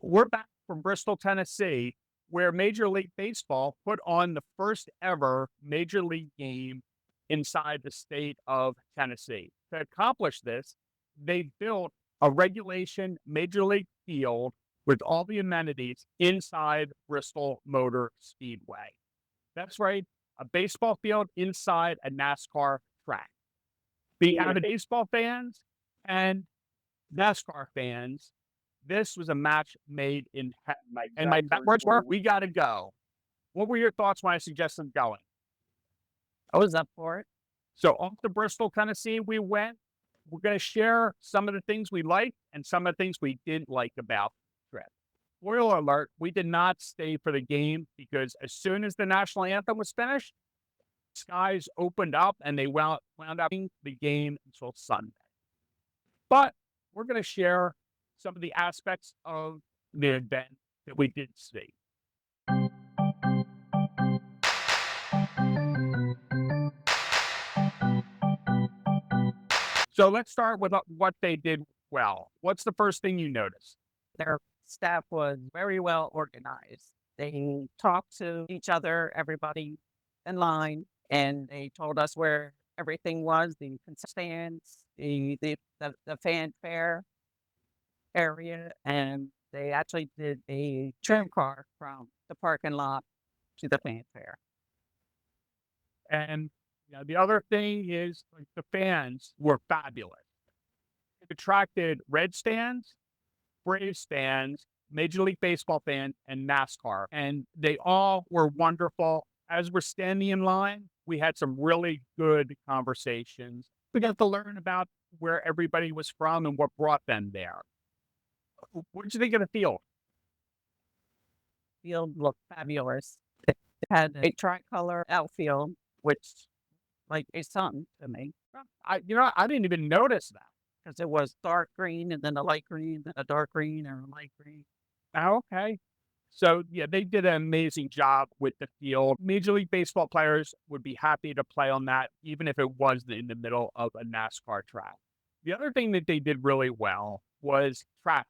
We're back from Bristol, Tennessee, where Major League Baseball put on the first ever Major League game inside the state of Tennessee. To accomplish this, they built a regulation Major League field with all the amenities inside Bristol Motor Speedway. That's right, a baseball field inside a NASCAR track. The avid baseball fans and NASCAR fans, this was a match made in heaven. And my words were, "We got to go." What were your thoughts when I suggested going? I was up for it. So off to Bristol, Tennessee, we went. We're going to share some of the things we liked and some of the things we didn't like about the trip. Spoiler alert, we did not stay for the game because as soon as the national anthem was finished, skies opened up and they wound up in the game until Sunday. But we're going to share some of the aspects of the event that we did see. So let's start with what they did well. What's the first thing you noticed? Their staff was very well organized. They talked to each other, everybody in line, and they told us where everything was, the concession stands, the fanfare area, and they actually did a tram car from the parking lot to the fanfare. And the other thing is like the fans were fabulous. It attracted Red stands, Brave stands, Major League Baseball fans, and NASCAR. And they all were wonderful. As we're standing in line, we had some really good conversations. We got to learn about where everybody was from and what brought them there. What did you think of the field? Field looked fabulous. It had a tricolor outfield, which like a sun to me I didn't even notice that. because it was dark green and then a light green, then a dark green or a light green. Oh, okay. So, yeah, they did an amazing job with the field. Major League Baseball players would be happy to play on that, even if it was in the middle of a NASCAR track. The other thing that they did really well was traffic.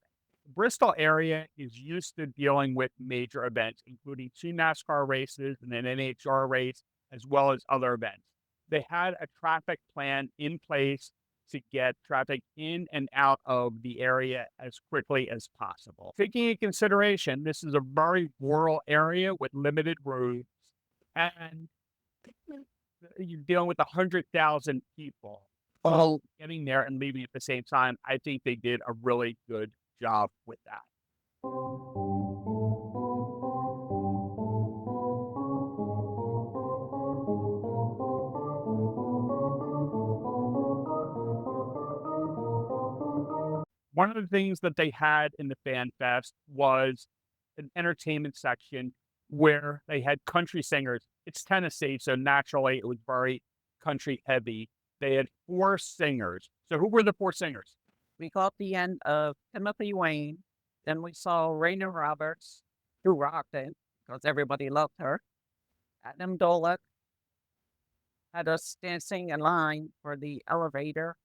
The Bristol area is used to dealing with major events, including two NASCAR races and an NHR race, as well as other events. They had a traffic plan in place to get traffic in and out of the area as quickly as possible. Taking into consideration, this is a very rural area with limited roads, and you're dealing with 100,000 people all getting there and leaving at the same time. I think they did a really good job with that. One of the things that they had in the Fan Fest was an entertainment section where they had country singers. It's Tennessee, so naturally it was very country heavy. They had four singers. So who were the four singers? We caught the end of Timothy Wayne. Then we saw Raina Roberts, who rocked it because everybody loved her. Adam Dolick had us dancing in line for the elevator,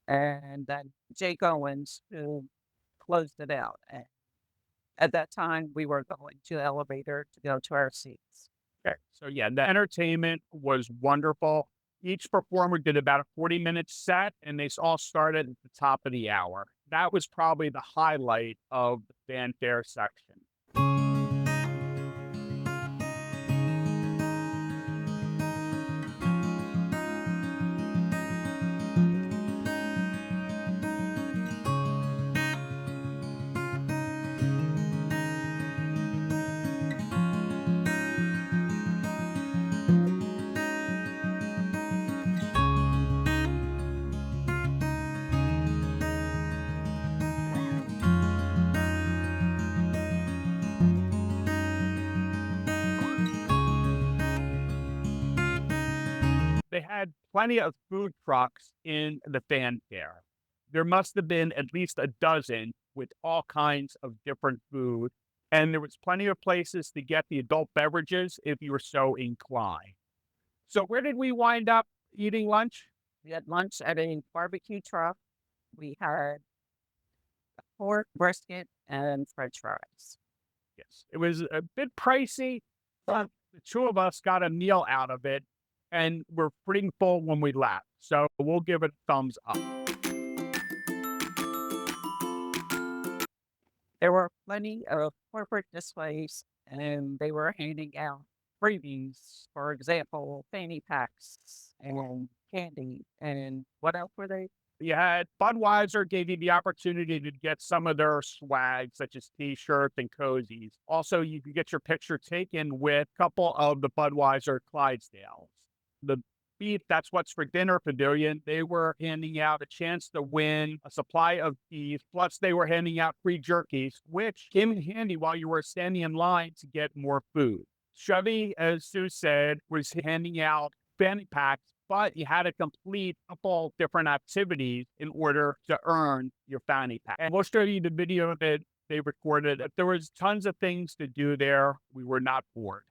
and then Jake Owens, who closed it out. And at that time, we were going to the elevator to go to our seats. Okay. So yeah, the entertainment was wonderful. Each performer did about a 40-minute set, and they all started at the top of the hour. That was probably the highlight of the fanfare section. They had plenty of food trucks in the fanfare. There must have been at least a dozen with all kinds of different food, and there was plenty of places to get the adult beverages if you were so inclined. So where did we wind up eating lunch? We had lunch at a barbecue truck. We had pork, brisket, and french fries. Yes, it was a bit pricey, but the two of us got a meal out of it, and we're pretty full when we left. So we'll give it a thumbs up. There were plenty of corporate displays, and they were handing out freebies, for example, fanny packs and candy. And what else were they? You had Budweiser gave you the opportunity to get some of their swag, such as T-shirts and cozies. Also, you could get your picture taken with a couple of the Budweiser Clydesdales. The Beef, that's what's for dinner pavilion, they were handing out a chance to win a supply of beef. Plus, they were handing out free jerkies, which came in handy while you were standing in line to get more food. Chevy, as Sue said, was handing out fanny packs, but you had to complete a couple different activities in order to earn your fanny pack. And we'll show you the video that they recorded. There was tons of things to do there. We were not bored.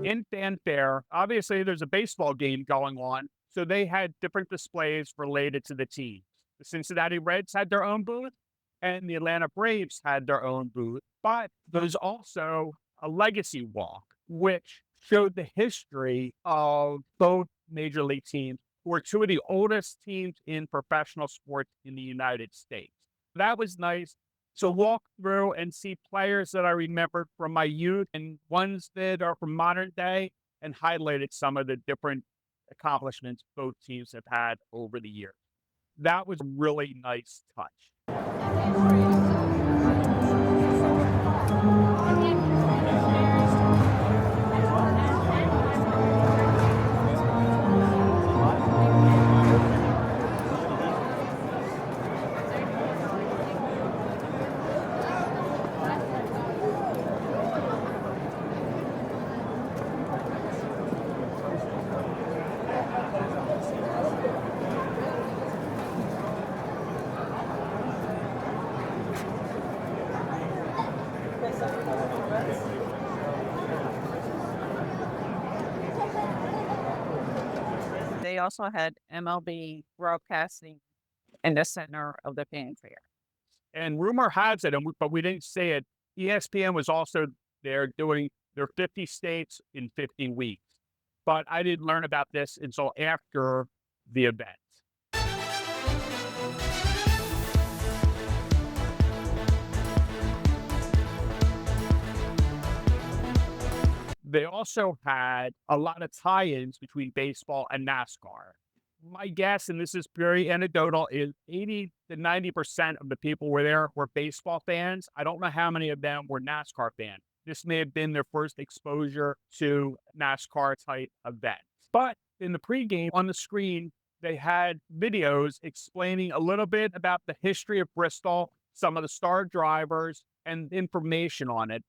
In fanfare, obviously there's a baseball game going on, so they had different displays related to the teams. The Cincinnati Reds had their own booth, and the Atlanta Braves had their own booth, but there's also a legacy walk, which showed the history of both major league teams, who are two of the oldest teams in professional sports in the United States. That was nice to walk through and see players that I remembered from my youth and ones that are from modern day, and highlighted some of the different accomplishments both teams have had over the years. That was a really nice touch. They also had MLB broadcasting in the center of the fanfare. And rumor has it, but we didn't say it, ESPN was also there doing their 50 states in 50 weeks. But I didn't learn about this until after the event. They also had a lot of tie-ins between baseball and NASCAR. My guess, and this is very anecdotal, is 80 to 90% of the people were there were baseball fans. I don't know how many of them were NASCAR fans. This may have been their first exposure to NASCAR type events. But in the pregame on the screen, they had videos explaining a little bit about the history of Bristol, some of the star drivers, and information on it.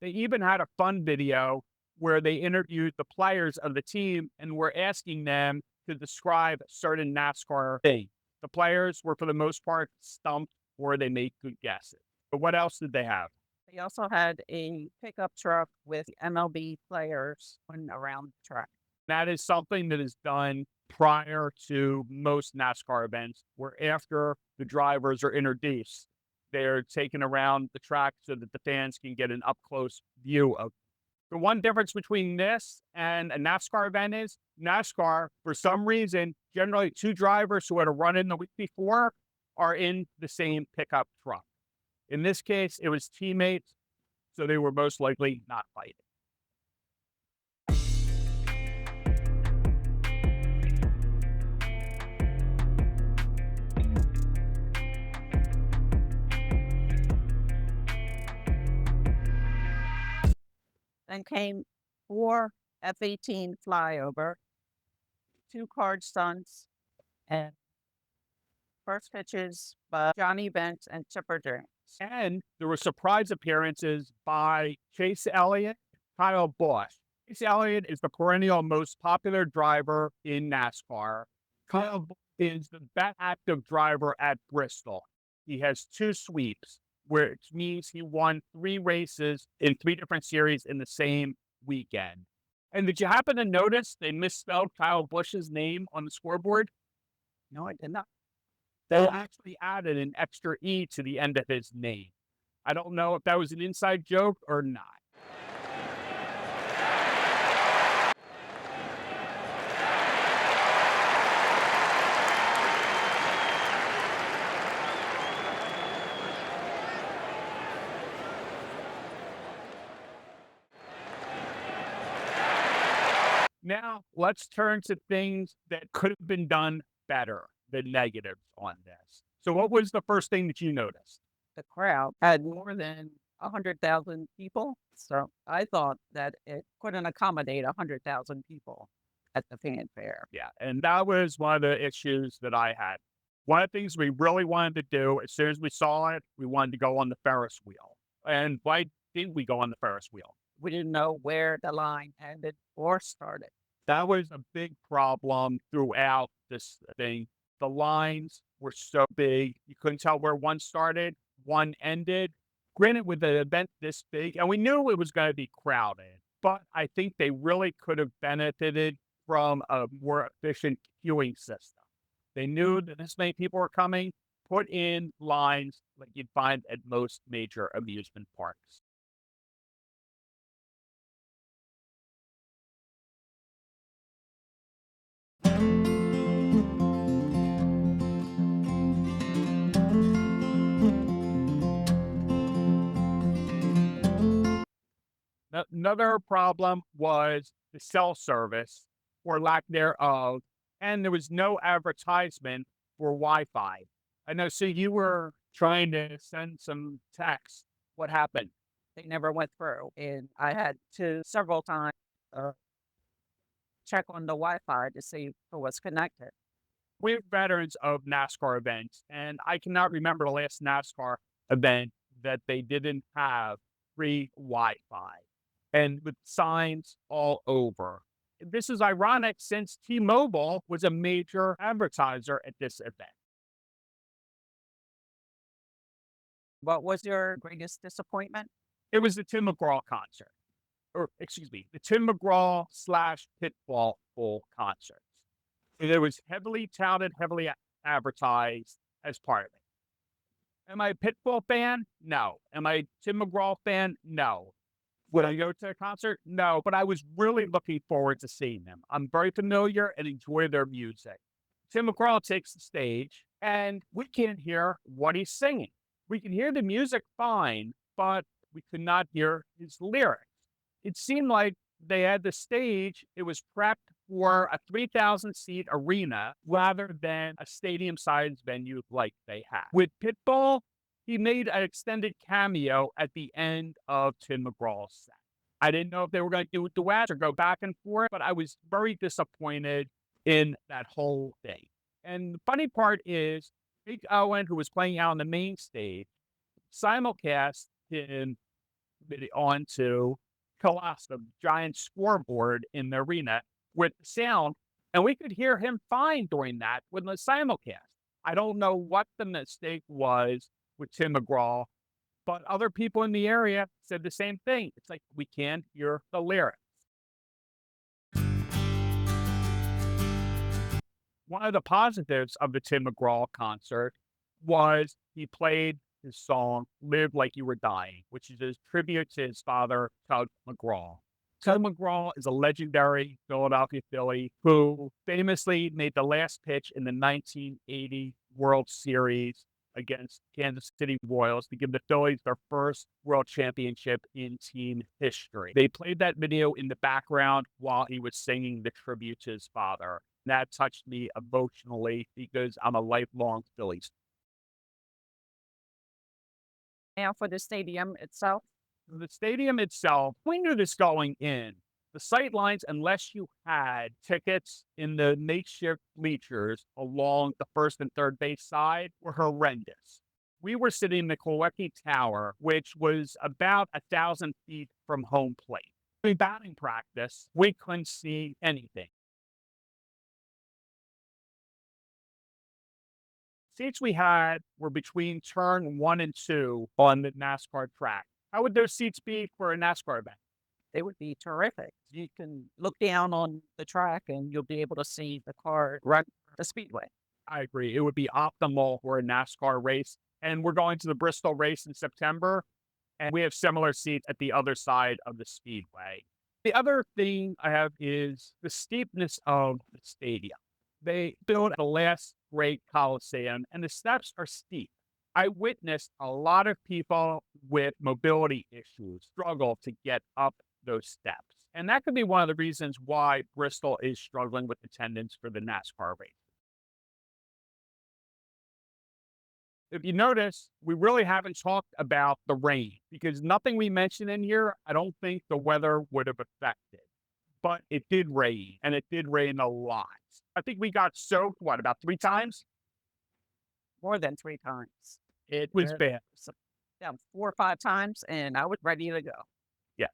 They even had a fun video where they interviewed the players of the team and were asking them to describe certain NASCAR things. The players were, for the most part, stumped or they made good guesses. But what else did they have? They also had a pickup truck with MLB players running around the track. That is something that is done prior to most NASCAR events, where after the drivers are introduced, they're taken around the track so that the fans can get an up-close view of. The one difference between this and a NASCAR event is NASCAR, for some reason, generally two drivers who had a run in the week before are in the same pickup truck. In this case, it was teammates, so they were most likely not fighting. Then came 4 F-18 flyover, 2 card stunts, and first pitches by Johnny Bench and Chipper Jones. And there were surprise appearances by Chase Elliott, Kyle Busch. Chase Elliott is the perennial most popular driver in NASCAR. Kyle Busch is the best active driver at Bristol. he has 2 sweeps, which means he won 3 races in 3 different series in the same weekend. And did you happen to notice they misspelled Kyle Busch's name on the scoreboard? No, I did not. They actually added an extra E to the end of his name. I don't know if that was an inside joke or not. Now, let's turn to things that could have been done better, the negatives on this. So, what was the first thing that you noticed? The crowd had more than 100,000 people. So I thought that it couldn't accommodate 100,000 people at the fanfare. Yeah, and that was one of the issues that I had. One of the things we really wanted to do as soon as we saw it, we wanted to go on the Ferris wheel. And why didn't we go on the Ferris wheel? We didn't know where the line ended or started. That was a big problem throughout this thing. The lines were so big, you couldn't tell where one started, one ended. Granted, with an event this big, and we knew it was going to be crowded, but I think they really could have benefited from a more efficient queuing system. They knew that this many people were coming, put in lines like you'd find at most major amusement parks. Another problem was the cell service or lack thereof, and there was no advertisement for Wi-Fi. I know, so you were trying to send some text. What happened? They never went through. And I had to several times uh, check on the Wi Fi to see if it was connected. We're veterans of NASCAR events, and I cannot remember the last NASCAR event that they didn't have free Wi-Fi and with signs all over. This is ironic since T-Mobile was a major advertiser at this event. What was your greatest disappointment? It was the Tim McGraw concert, or excuse me, the Tim McGraw slash Pitbull Bowl concert. It was heavily touted, heavily advertised as part of it. Am I a Pitbull fan? No. Am I a Tim McGraw fan? No. Would I go to a concert? No, but I was really looking forward to seeing them. I'm very familiar and enjoy their music. Tim McGraw takes the stage, and we can't hear what he's singing. We can hear the music fine, but we could not hear his lyrics. It seemed like they had the stage, it was prepped for a 3,000 seat arena rather than a stadium sized venue like they had. With Pitbull, he made an extended cameo at the end of Tim McGraw's set. I didn't know if they were going to do duets or go back and forth, but I was very disappointed in that whole thing. And the funny part is, Big Owen, who was playing out on the main stage, simulcast him onto Colosseum, giant scoreboard in the arena with sound, and we could hear him fine during that with the simulcast. I don't know what the mistake was with Tim McGraw, but other people in the area said the same thing. It's like we can't hear the lyrics. One of the positives of the Tim McGraw concert was he played his song "Live Like You Were Dying," which is a tribute to his father, Tug McGraw. Tug McGraw is a legendary Philadelphia Philly who famously made the last pitch in the 1980 World Series against Kansas City Royals to give the Phillies their first world championship in team history. They played that video in the background while he was singing the tribute to his father. That touched me emotionally because I'm a lifelong Phillies. Now for the stadium itself, The stadium itself, we knew this going in. The sight lines, unless you had tickets in the makeshift bleachers along the first and third base side, were horrendous. We were sitting in the Kolecki Tower, which was about 1,000 feet from home plate. During batting practice, we couldn't see anything. seats we had were between turn 1 and 2 on the NASCAR track. How would those seats be for a NASCAR event? They would be terrific. You can look down on the track and you'll be able to see the car run the speedway. I agree. It would be optimal for a NASCAR race. And we're going to the Bristol race in September, and we have similar seats at the other side of the speedway. The other thing I have is the steepness of the stadium. They built the last Great Colosseum, and the steps are steep. I witnessed a lot of people with mobility issues struggle to get up those steps. And that could be one of the reasons why Bristol is struggling with attendance for the NASCAR race. If you notice, we really haven't talked about the rain because nothing we mentioned in here, I don't think the weather would have affected. But it did rain, and it did rain a lot. I think we got soaked, what, about 3 times? More than 3 times. It was Uh, bad. so, yeah, 4 or 5 times, and I was ready to go. Yeah.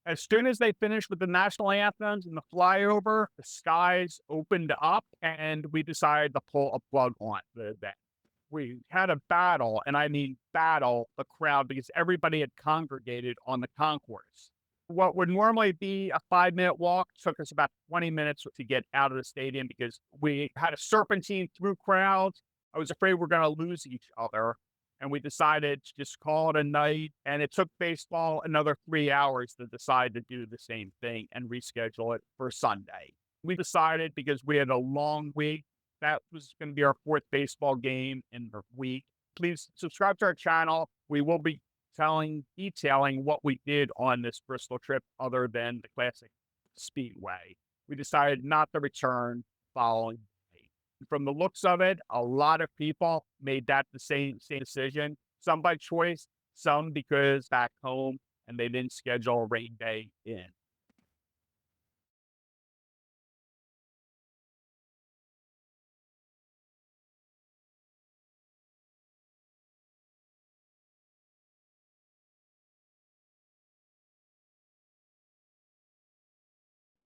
As soon as they finished with the national anthems and the flyover, the skies opened up, and we decided to pull a plug on the event. We had a battle, and I mean battle, the crowd, because everybody had congregated on the concourse. What would normally be a 5-minute walk took us about 20 minutes to get out of the stadium because we had a serpentine through crowds. I was afraid we're going to lose each other. And we decided to just call it a night. And it took baseball another 3 hours to decide to do the same thing and reschedule it for Sunday. We decided because we had a long week that was going to be our 4th baseball game in the week. Please subscribe to our channel. We will be detailing what we did on this Bristol trip other than the Classic Speedway. We decided not to return following day. From the looks of it, a lot of people made that the same decision, some by choice, some because back home and they didn't schedule a rain day in.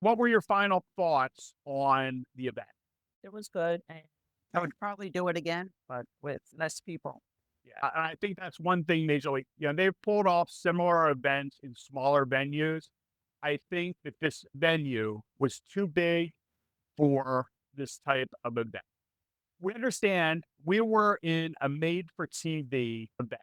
What were your final thoughts on the event? It was good, and I would probably do it again, but with less people. Yeah, and I think that's one thing Major League, they've pulled off similar events in smaller venues. I think that this venue was too big for this type of event. We understand we were in a made for TV event.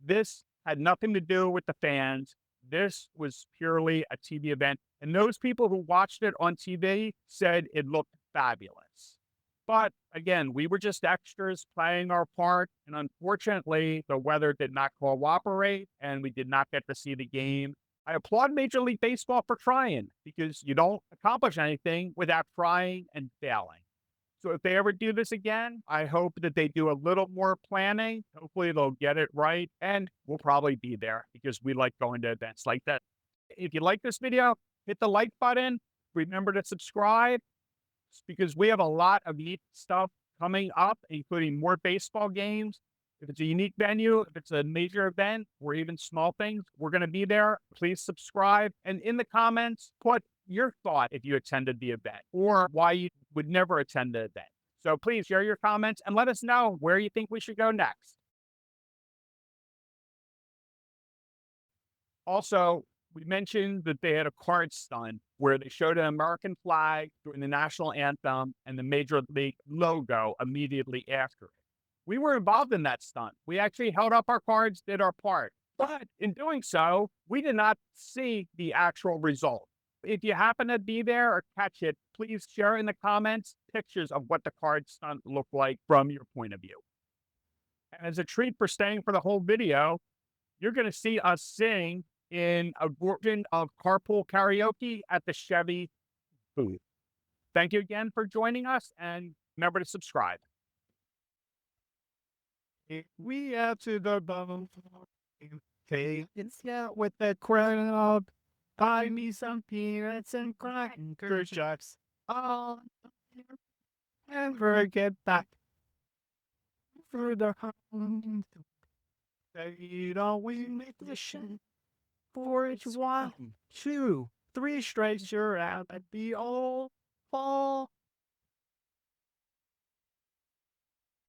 This had nothing to do with the fans. This was purely a TV event. And those people who watched it on TV said it looked fabulous. But again, we were just extras playing our part. And unfortunately, the weather did not cooperate and we did not get to see the game. I applaud Major League Baseball for trying because you don't accomplish anything without trying and failing. So if they ever do this again, I hope that they do a little more planning. Hopefully they'll get it right and we'll probably be there because we like going to events like that. If you like this video, hit the like button. Remember to subscribe because we have a lot of neat stuff coming up, including more baseball games. If it's a unique venue, if it's a major event, or even small things, we're going to be there. Please subscribe. And in the comments, put your thought if you attended the event or why you would never attend the event. So please share your comments and let us know where you think we should go next. Also, we mentioned that they had a card stunt where they showed an American flag during the national anthem and the Major League logo immediately after it. We were involved in that stunt. We actually held up our cards, did our part. But in doing so, we did not see the actual result. If you happen to be there or catch it, please share in the comments pictures of what the card stunt looked like from your point of view. And as a treat for staying for the whole video, you're going to see us sing in a version of Carpool Karaoke at the Chevy booth. Thank you again for joining us, and remember to subscribe. We out to the bone, it's out with the crowd. Buy me some peanuts and cracker jacks. I'll never get back for the home. They'd always make the shit. For it's 1, 2, 3 strikes, you're out at the old fall.